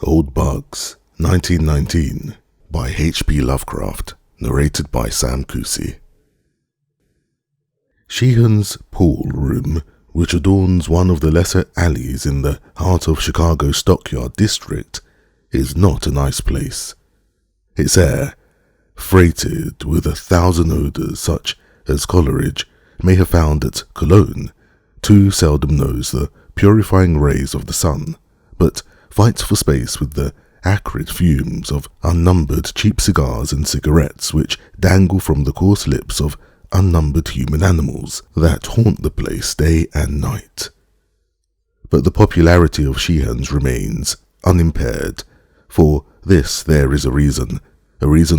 Old Bugs, 1919, by H.P. Lovecraft, narrated by Sam Kusi. Sheehan's pool room, which adorns one of the lesser alleys in the heart of Chicago's Stockyard district, is not a nice place. Its air, freighted with 1,000 odors such as Coleridge may have found at Cologne, too seldom knows the purifying rays of the sun, but fights for space with the acrid fumes of unnumbered cheap cigars and cigarettes which dangle from the coarse lips of unnumbered human animals that haunt the place day and night. But the popularity of Sheehan's remains unimpaired. For this there is a reason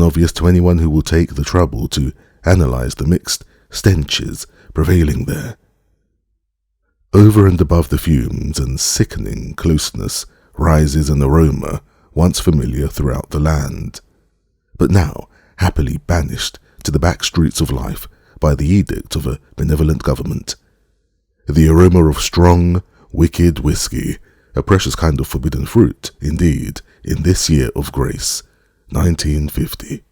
obvious to anyone who will take the trouble to analyze the mixed stenches prevailing there. Over and above the fumes and sickening closeness rises an aroma once familiar throughout the land, but now happily banished to the back streets of life by the edict of a benevolent government. The aroma of strong, wicked whiskey, a precious kind of forbidden fruit, indeed, in this year of grace, 1950.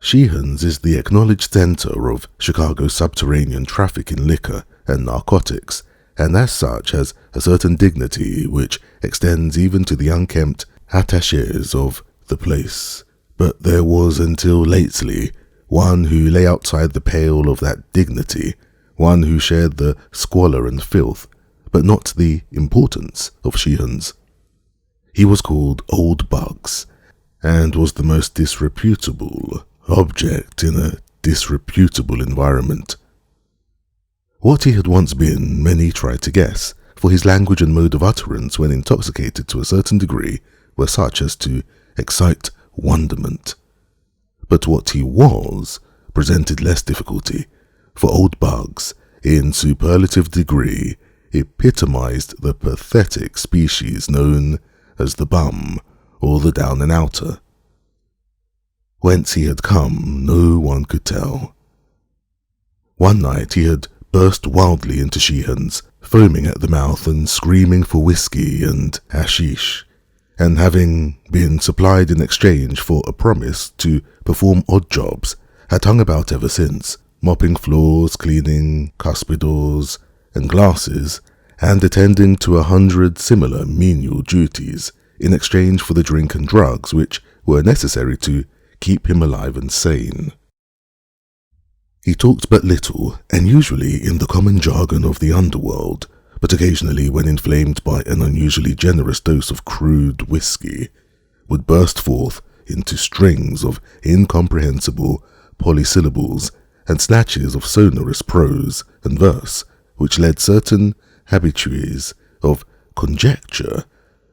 Sheehan's is the acknowledged center of Chicago's subterranean traffic in liquor and narcotics, and as such has a certain dignity which extends even to the unkempt attachés of the place. But there was until lately one who lay outside the pale of that dignity, one who shared the squalor and filth, but not the importance of Sheehan's. He was called Old Bugs, and was the most disreputable object in a disreputable environment. What he had once been, many tried to guess, for his language and mode of utterance when intoxicated to a certain degree were such as to excite wonderment. But what he was presented less difficulty, for Old Bugs, in superlative degree, epitomized the pathetic species known as the bum or the down and outer. Whence he had come, no one could tell. One night he had burst wildly into Sheehan's, foaming at the mouth and screaming for whiskey and hashish, and having been supplied in exchange for a promise to perform odd jobs, had hung about ever since, mopping floors, cleaning cuspidors and glasses, and attending to 100 similar menial duties in exchange for the drink and drugs which were necessary to keep him alive and sane. He talked but little, and usually in the common jargon of the underworld, but occasionally, when inflamed by an unusually generous dose of crude whiskey, would burst forth into strings of incomprehensible polysyllables and snatches of sonorous prose and verse, which led certain habitués of conjecture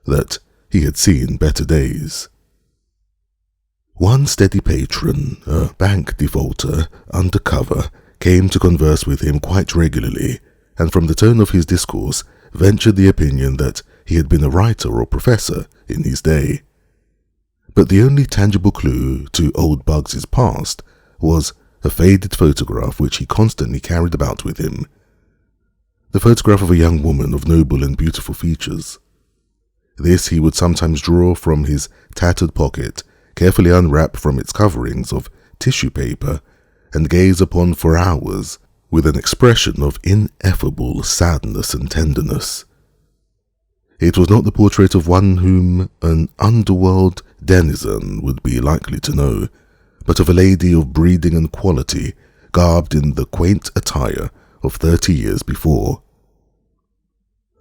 that he had seen better days. One steady patron, a bank defaulter, under cover, came to converse with him quite regularly, and from the tone of his discourse ventured the opinion that he had been a writer or professor in his day. But the only tangible clue to Old Bugs's past was a faded photograph which he constantly carried about with him. The photograph of a young woman of noble and beautiful features. This he would sometimes draw from his tattered pocket, carefully unwrap from its coverings of tissue paper, and gaze upon for hours with an expression of ineffable sadness and tenderness. It was not the portrait of one whom an underworld denizen would be likely to know, but of a lady of breeding and quality, garbed in the quaint attire of 30 years before.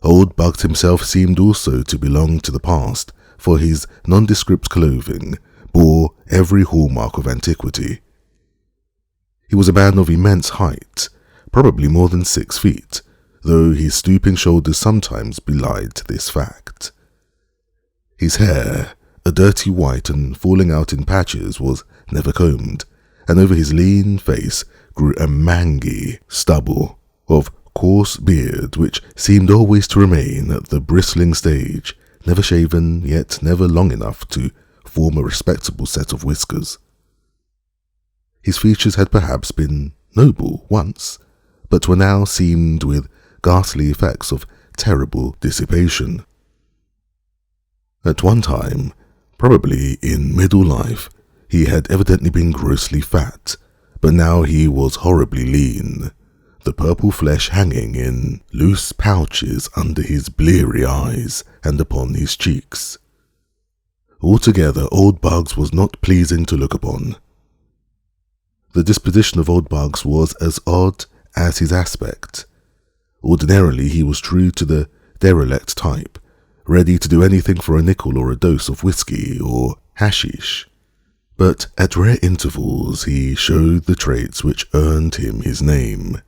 Old Bugs himself seemed also to belong to the past, for his nondescript clothing bore every hallmark of antiquity. He was a man of immense height, probably more than 6 feet, though his stooping shoulders sometimes belied this fact. His hair, a dirty white and falling out in patches, was never combed, and over his lean face grew a mangy stubble of coarse beard which seemed always to remain at the bristling stage, never shaven, yet never long enough to form a respectable set of whiskers. His features had perhaps been noble once, but were now seamed with ghastly effects of terrible dissipation. At one time, probably in middle life, he had evidently been grossly fat, but now he was horribly lean, the purple flesh hanging in loose pouches under his bleary eyes and upon his cheeks. Altogether, old Bugs was not pleasing to look upon. The disposition of old Bugs was as odd as his aspect. Ordinarily, he was true to the derelict type, ready to do anything for a nickel or a dose of whiskey or hashish. But at rare intervals he showed the traits which earned him his name.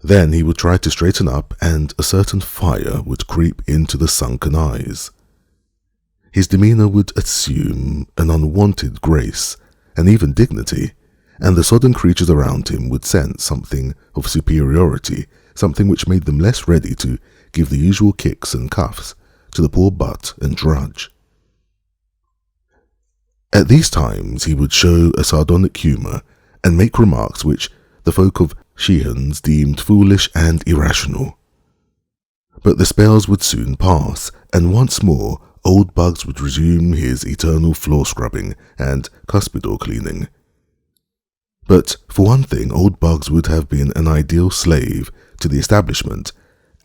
Then he would try to straighten up and a certain fire would creep into the sunken eyes. His demeanour would assume an unwanted grace and even dignity, and the sodden creatures around him would sense something of superiority, something which made them less ready to give the usual kicks and cuffs to the poor butt and drudge. At these times he would show a sardonic humour and make remarks which the folk of Sheehan's deemed foolish and irrational. But the spells would soon pass, and once more old Bugs would resume his eternal floor scrubbing and cuspidor cleaning. But for one thing, old Bugs would have been an ideal slave to the establishment,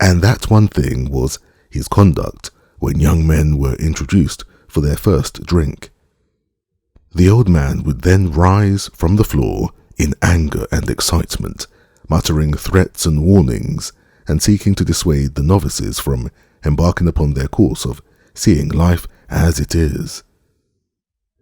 and that one thing was his conduct when young men were introduced for their first drink. The old man would then rise from the floor in anger and excitement, muttering threats and warnings, and seeking to dissuade the novices from embarking upon their course of seeing life as it is.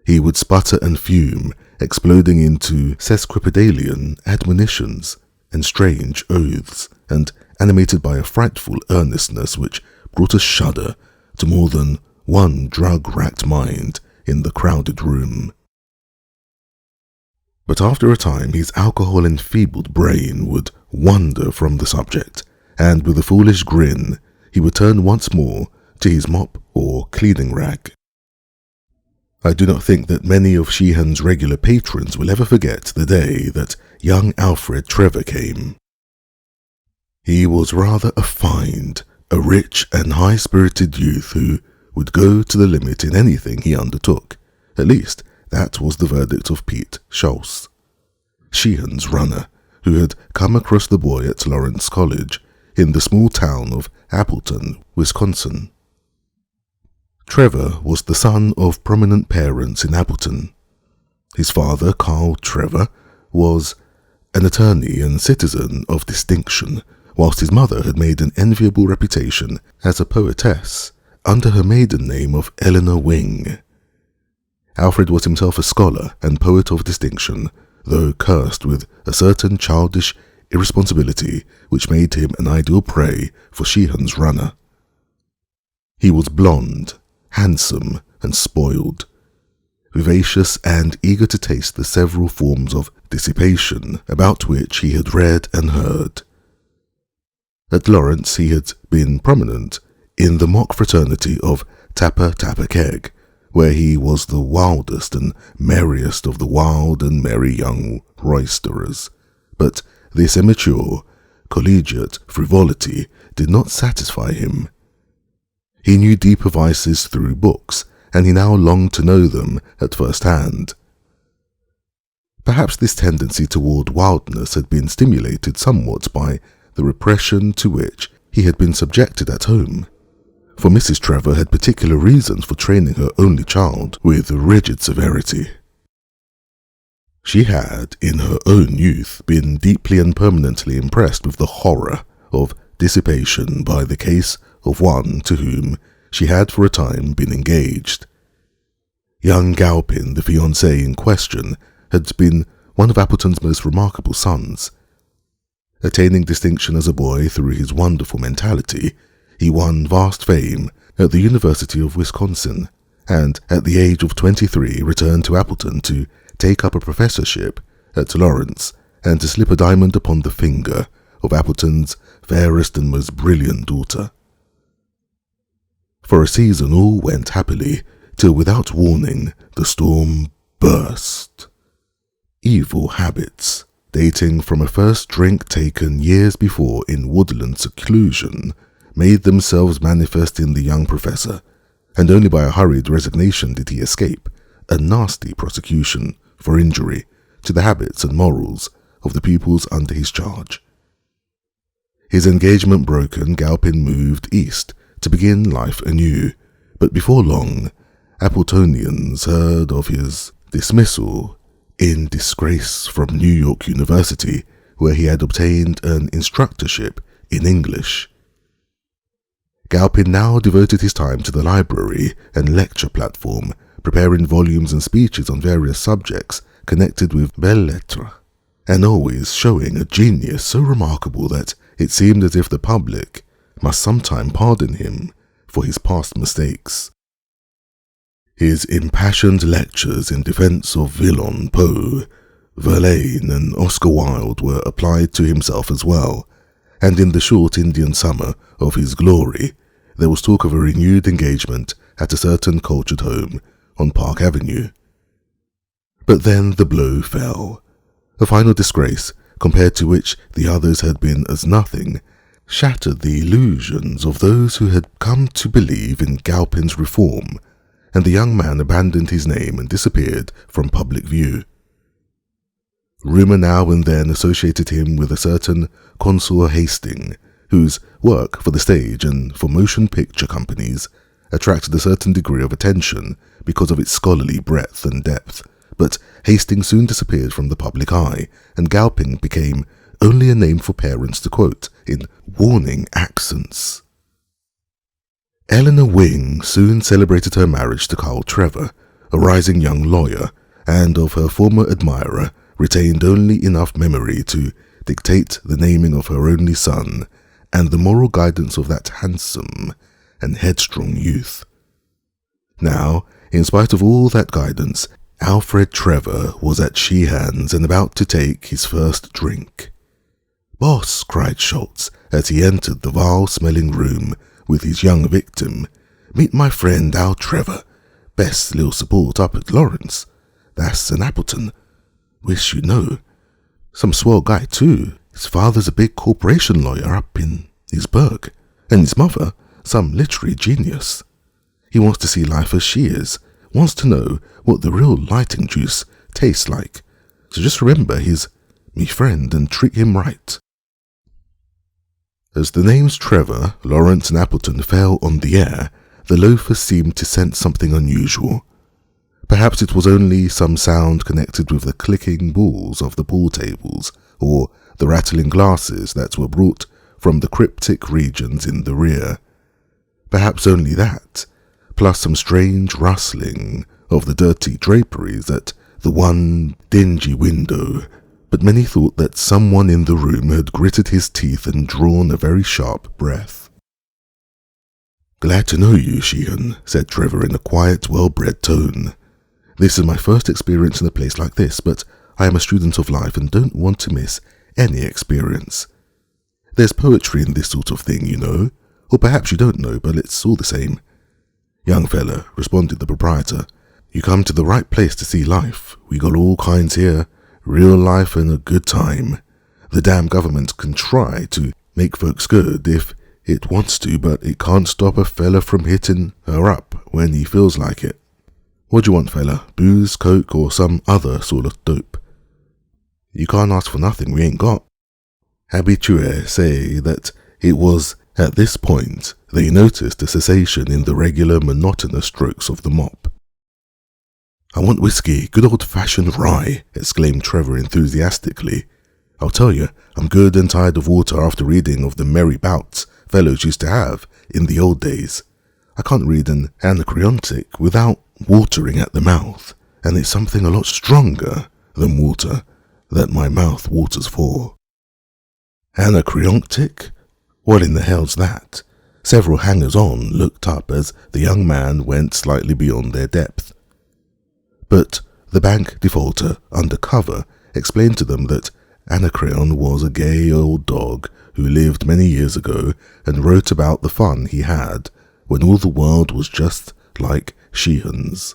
He would sputter and fume, exploding into sesquipedalian admonitions and strange oaths, and animated by a frightful earnestness which brought a shudder to more than one drug-racked mind in the crowded room. But after a time his alcohol-enfeebled brain would wander from the subject, and with a foolish grin he would turn once more to his mop or cleaning rag. I do not think that many of Sheehan's regular patrons will ever forget the day that young Alfred Trever came. He was rather a find, a rich and high-spirited youth who would go to the limit in anything he undertook. At least, that was the verdict of Pete Schultz, Sheehan's runner, who had come across the boy at Lawrence College in the small town of Appleton, Wisconsin. Trever was the son of prominent parents in Appleton. His father, Carl Trever, was an attorney and citizen of distinction, whilst his mother had made an enviable reputation as a poetess under her maiden name of Eleanor Wing. Alfred was himself a scholar and poet of distinction, though cursed with a certain childish irresponsibility which made him an ideal prey for Sheehan's runner. He was blonde, handsome and spoiled, vivacious and eager to taste the several forms of dissipation about which he had read and heard. At Lawrence he had been prominent in the mock fraternity of Tapper Tapper Keg, where he was the wildest and merriest of the wild and merry young roisterers. But this immature, collegiate frivolity did not satisfy him. He knew deeper vices through books, and he now longed to know them at first hand. Perhaps this tendency toward wildness had been stimulated somewhat by the repression to which he had been subjected at home, for Mrs. Trever had particular reasons for training her only child with rigid severity. She had, in her own youth, been deeply and permanently impressed with the horror of dissipation by the case of one to whom she had for a time been engaged. Young Galpin, the fiancé in question, had been one of Appleton's most remarkable sons. Attaining distinction as a boy through his wonderful mentality, he won vast fame at the University of Wisconsin, and at the age of 23 returned to Appleton to take up a professorship at Lawrence and to slip a diamond upon the finger of Appleton's fairest and most brilliant daughter. For a season all went happily, till without warning the storm burst. Evil habits, dating from a first drink taken years before in woodland seclusion, made themselves manifest in the young professor, and only by a hurried resignation did he escape a nasty prosecution for injury to the habits and morals of the pupils under his charge. His engagement broken, Galpin moved east to begin life anew, but before long, Appletonians heard of his dismissal in disgrace from New York University, where he had obtained an instructorship in English. Galpin now devoted his time to the library and lecture platform, preparing volumes and speeches on various subjects connected with belles lettres, and always showing a genius so remarkable that it seemed as if the public must sometime pardon him for his past mistakes. His impassioned lectures in defense of Villon, Poe, Verlaine, and Oscar Wilde were applied to himself as well, and in the short Indian summer of his glory, there was talk of a renewed engagement at a certain cultured home on Park Avenue. But then the blow fell. A final disgrace, compared to which the others had been as nothing, shattered the illusions of those who had come to believe in Galpin's reform, and the young man abandoned his name and disappeared from public view. Rumour now and then associated him with a certain Consul Hastings, whose work for the stage and for motion picture companies attracted a certain degree of attention because of its scholarly breadth and depth, but Hastings soon disappeared from the public eye, and Galpin became only a name for parents to quote in warning accents. Eleanor Wing soon celebrated her marriage to Carl Trever, a rising young lawyer, and of her former admirer retained only enough memory to dictate the naming of her only son and the moral guidance of that handsome and headstrong youth. Now, in spite of all that guidance, Alfred Trever was at Sheehan's and about to take his first drink. "Boss," cried Schultz as he entered the vile-smelling room with his young victim, "meet my friend Al Trever, best little support up at Lawrence. That's an Appleton. Wish you know. Some swell guy too. His father's a big corporation lawyer up in his burg, and his mother some literary genius. He wants to see life as she is, wants to know what the real lighting juice tastes like. So just remember he's me friend and treat him right." As the names Trever, Lawrence, and Appleton fell on the air, the loafers seemed to sense something unusual. Perhaps it was only some sound connected with the clicking balls of the pool tables, or the rattling glasses that were brought from the cryptic regions in the rear. Perhaps only that, plus some strange rustling of the dirty draperies at the one dingy window, but many thought that someone in the room had gritted his teeth and drawn a very sharp breath. "Glad to know you, Sheehan," said Trever in a quiet, well-bred tone. "This is my first experience in a place like this, but I am a student of life and don't want to miss any experience. There's poetry in this sort of thing, you know, or perhaps you don't know, but it's all the same." "Young fella," responded the proprietor, "you come to the right place to see life. We got all kinds here, real life and a good time. The damn government can try to make folks good if it wants to, but it can't stop a fella from hitting her up when he feels like it. What do you want, fella? Booze, coke, or some other sort of dope? You can't ask for nothing we ain't got." Habitués say that it was at this point they noticed a cessation in the regular monotonous strokes of the mop. "I want whiskey, good old-fashioned rye," exclaimed Trever enthusiastically. "I'll tell you, I'm good and tired of water after reading of the merry bouts fellows used to have in the old days. I can't read an Anacreontic without watering at the mouth, and it's something a lot stronger than water that my mouth waters for." "Anacreontic? What in the hell's that?" Several hangers-on looked up as the young man went slightly beyond their depth. But the bank defaulter, under cover, explained to them that Anacreon was a gay old dog who lived many years ago and wrote about the fun he had when all the world was just like Sheehan's.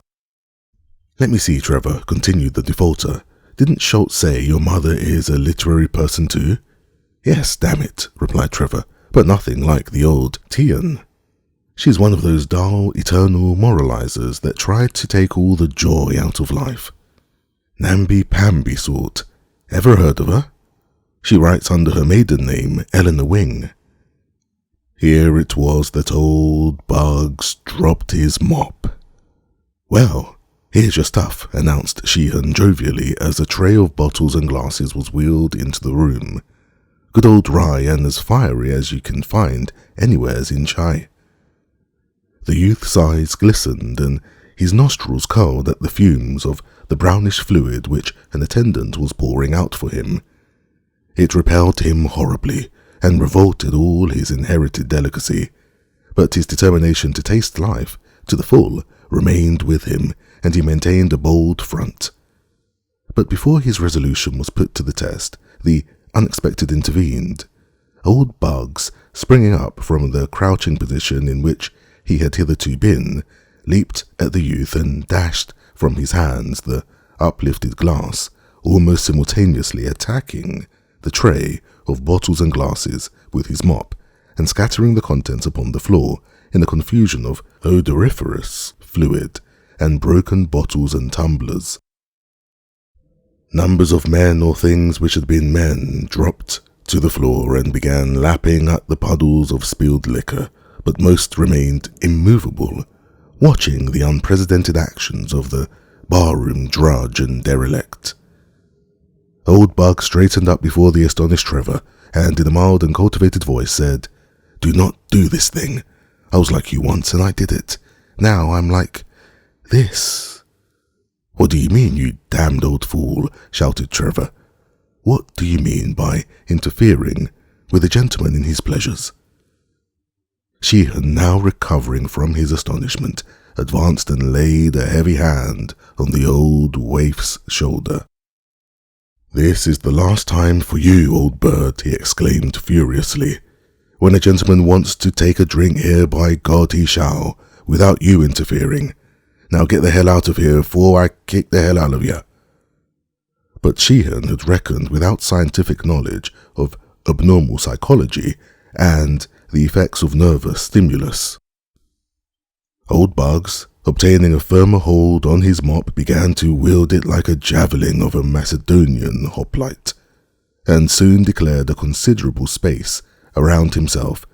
"Let me see, Trever," continued the defaulter. "Didn't Schultz say your mother is a literary person too?" "Yes, damn it," replied Trever, "but nothing like the old Tian. She's one of those dull, eternal moralizers that try to take all the joy out of life. Namby-pamby sort. Ever heard of her? She writes under her maiden name, Eleanor Wing. Here it was that old Bugs dropped his mop. Well, here's your stuff, announced Sheehan jovially as a tray of bottles and glasses was wheeled into the room. Good old rye and as fiery as you can find anywheres in chai. The youth's eyes glistened and his nostrils curled at the fumes of the brownish fluid which an attendant was pouring out for him. It repelled him horribly and revolted all his inherited delicacy, but his determination to taste life to the full remained with him, and he maintained a bold front. But before his resolution was put to the test, the unexpected intervened. Old Bugs, springing up from the crouching position in which he had hitherto been, leaped at the youth and dashed from his hands the uplifted glass, almost simultaneously attacking the tray of bottles and glasses with his mop and scattering the contents upon the floor in a confusion of odoriferous fluid and broken bottles and tumblers. Numbers of men or things which had been men dropped to the floor and began lapping at the puddles of spilled liquor, but most remained immovable, watching the unprecedented actions of the barroom drudge and derelict. Old Bug straightened up before the astonished Trever, and in a mild and cultivated voice said, "Do not do this thing. I was like you once and I did it. Now I'm like this." "What do you mean, you damned old fool?" shouted Trever. "What do you mean by interfering with a gentleman in his pleasures?" Sheehan, now recovering from his astonishment, advanced and laid a heavy hand on the old waif's shoulder. "This is the last time for you, old bird," he exclaimed furiously. "When a gentleman wants to take a drink here, by God he shall, without you interfering. Now get the hell out of here before I kick the hell out of you." But Sheehan had reckoned without scientific knowledge of abnormal psychology and the effects of nervous stimulus. Old Bugs, obtaining a firmer hold on his mop, began to wield it like a javelin of a Macedonian hoplite, and soon declared a considerable space around himself,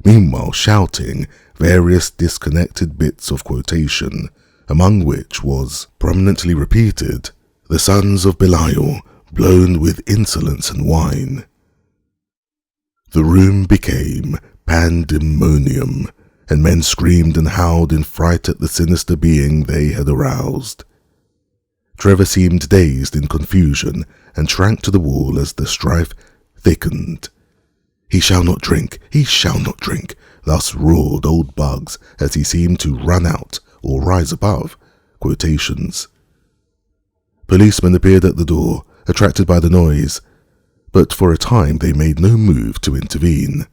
meanwhile shouting various disconnected bits of quotation, among which was prominently repeated, "The sons of Belial, blown with insolence and wine." The room became pandemonium, and men screamed and howled in fright at the sinister being they had aroused. Trever seemed dazed in confusion and shrank to the wall as the strife thickened. "He shall not drink, he shall not drink," thus roared old Bugs as he seemed to run out or rise above quotations. Policemen appeared at the door, attracted by the noise, but for a time they made no move to intervene.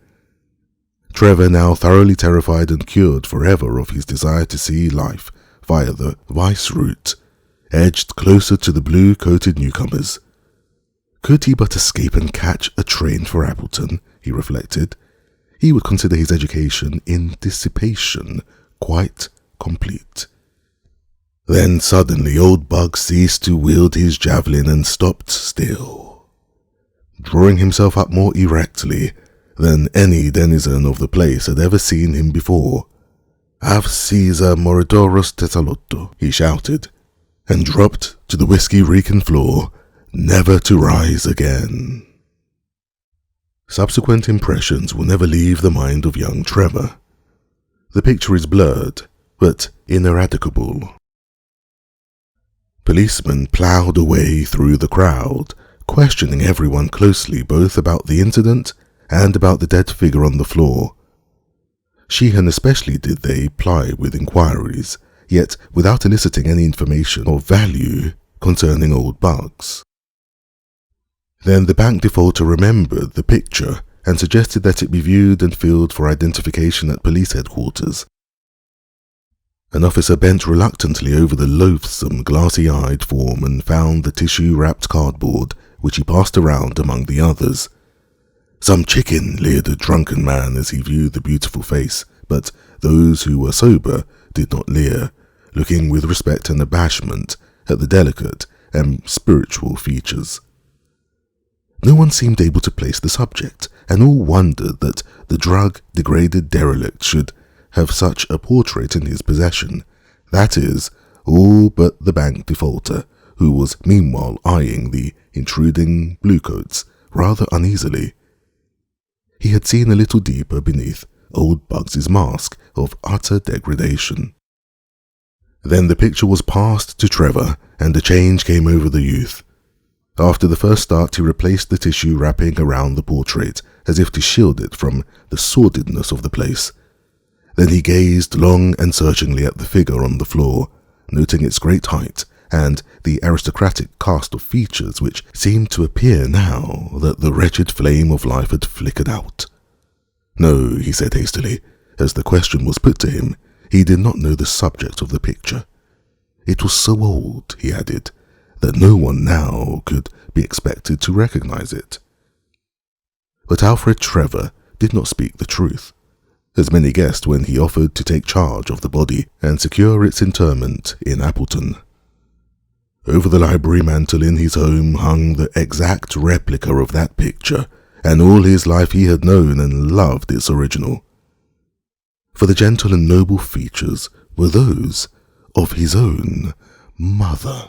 Trever, now thoroughly terrified and cured forever of his desire to see life via the vice route, edged closer to the blue-coated newcomers. Could he but escape and catch a train for Appleton, he reflected, he would consider his education in dissipation quite complete. Then suddenly old Bug ceased to wield his javelin and stopped still, drawing himself up more erectly than any denizen of the place had ever seen him before. "Have Caesar moridoros tesalotto," he shouted, and dropped to the whiskey-reeking floor, never to rise again. Subsequent impressions will never leave the mind of young Trever. The picture is blurred, but ineradicable. Policemen ploughed away through the crowd, questioning everyone closely both about the incident and about the dead figure on the floor. Sheehan especially did they ply with inquiries, yet without eliciting any information of value concerning old Bugs. Then the bank defaulter remembered the picture and suggested that it be viewed and filled for identification at police headquarters. An officer bent reluctantly over the loathsome glassy-eyed form and found the tissue-wrapped cardboard, which he passed around among the others. "Some chicken," leered a drunken man as he viewed the beautiful face, but those who were sober did not leer, looking with respect and abashment at the delicate and spiritual features. No one seemed able to place the subject, and all wondered that the drug-degraded derelict should have such a portrait in his possession, that is, all but the bank defaulter, who was meanwhile eyeing the intruding bluecoats rather uneasily. He had seen a little deeper beneath old Bugs's mask of utter degradation. Then the picture was passed to Trever, and a change came over the youth. After the first start, he replaced the tissue wrapping around the portrait, as if to shield it from the sordidness of the place. Then he gazed long and searchingly at the figure on the floor, noting its great height and the aristocratic cast of features which seemed to appear now that the wretched flame of life had flickered out. No, he said hastily, as the question was put to him. He did not know the subject of the picture. It was so old, he added, that no one now could be expected to recognize it. But Alfred Trever did not speak the truth, as many guessed when he offered to take charge of the body and secure its interment in Appleton. Over the library mantel in his home hung the exact replica of that picture, and all his life he had known and loved its original. For the gentle and noble features were those of his own mother.